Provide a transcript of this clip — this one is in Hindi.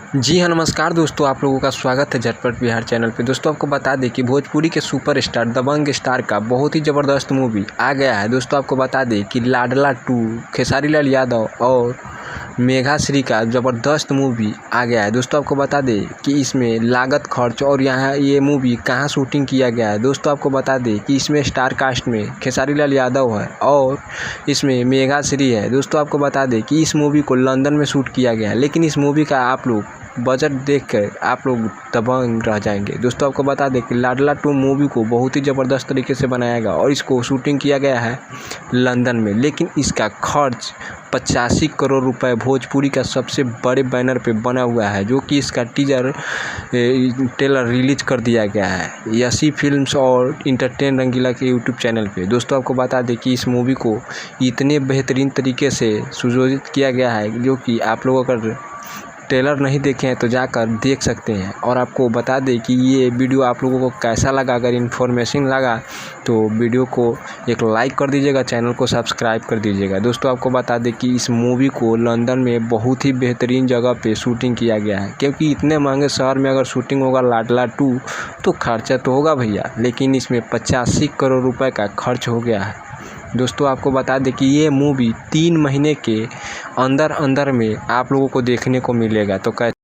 जी हाँ, नमस्कार दोस्तों, आप लोगों का स्वागत है झटपट बिहार चैनल पे। दोस्तों आपको बता दें कि भोजपुरी के सुपरस्टार दबंग स्टार का बहुत ही ज़बरदस्त मूवी आ गया है। दोस्तों आपको बता दें कि लाडला 2 खेसारी लाल यादव और मेघा श्री का ज़बरदस्त मूवी आ गया है। दोस्तों आपको बता दें कि इसमें लागत खर्च और यहाँ ये मूवी कहाँ शूटिंग किया गया है। दोस्तों आपको बता दें कि इसमें स्टार कास्ट में खेसारी लाल यादव है और इसमें मेघा श्री है। दोस्तों आपको बता दें कि इस मूवी को लंदन में शूट किया गया है, लेकिन इस मूवी का आप लोग बजट देखकर आप लोग दबंग रह जाएंगे। दोस्तों आपको बता दें कि लाडला 2 मूवी को बहुत ही ज़बरदस्त तरीके से बनाया गया और इसको शूटिंग किया गया है लंदन में, लेकिन इसका खर्च 85 करोड़ रुपए भोजपुरी का सबसे बड़े बैनर पे बना हुआ है, जो कि इसका ट्रेलर रिलीज कर दिया गया है यसी फिल्म्स और इंटरटेन रंगीला के यूट्यूब चैनल पे। दोस्तों आपको बता दें कि इस मूवी को इतने बेहतरीन तरीके से सुयोजित किया गया है, जो कि आप लोग अगर ट्रेलर नहीं देखे हैं तो जाकर देख सकते हैं। और आपको बता दें कि ये वीडियो आप लोगों को कैसा लगा। अगर इन्फॉर्मेशन लगा तो वीडियो को एक लाइक कर दीजिएगा, चैनल को सब्सक्राइब कर दीजिएगा। दोस्तों आपको बता दें कि इस मूवी को लंदन में बहुत ही बेहतरीन जगह पे शूटिंग किया गया है, क्योंकि इतने महंगे शहर में अगर शूटिंग होगा लाडला 2 तो खर्चा तो होगा भैया, लेकिन इसमें 85 करोड़ रुपये का खर्च हो गया है। दोस्तों आपको बता दें कि ये मूवी 3 महीने के अंदर में आप लोगों को देखने को मिलेगा। तो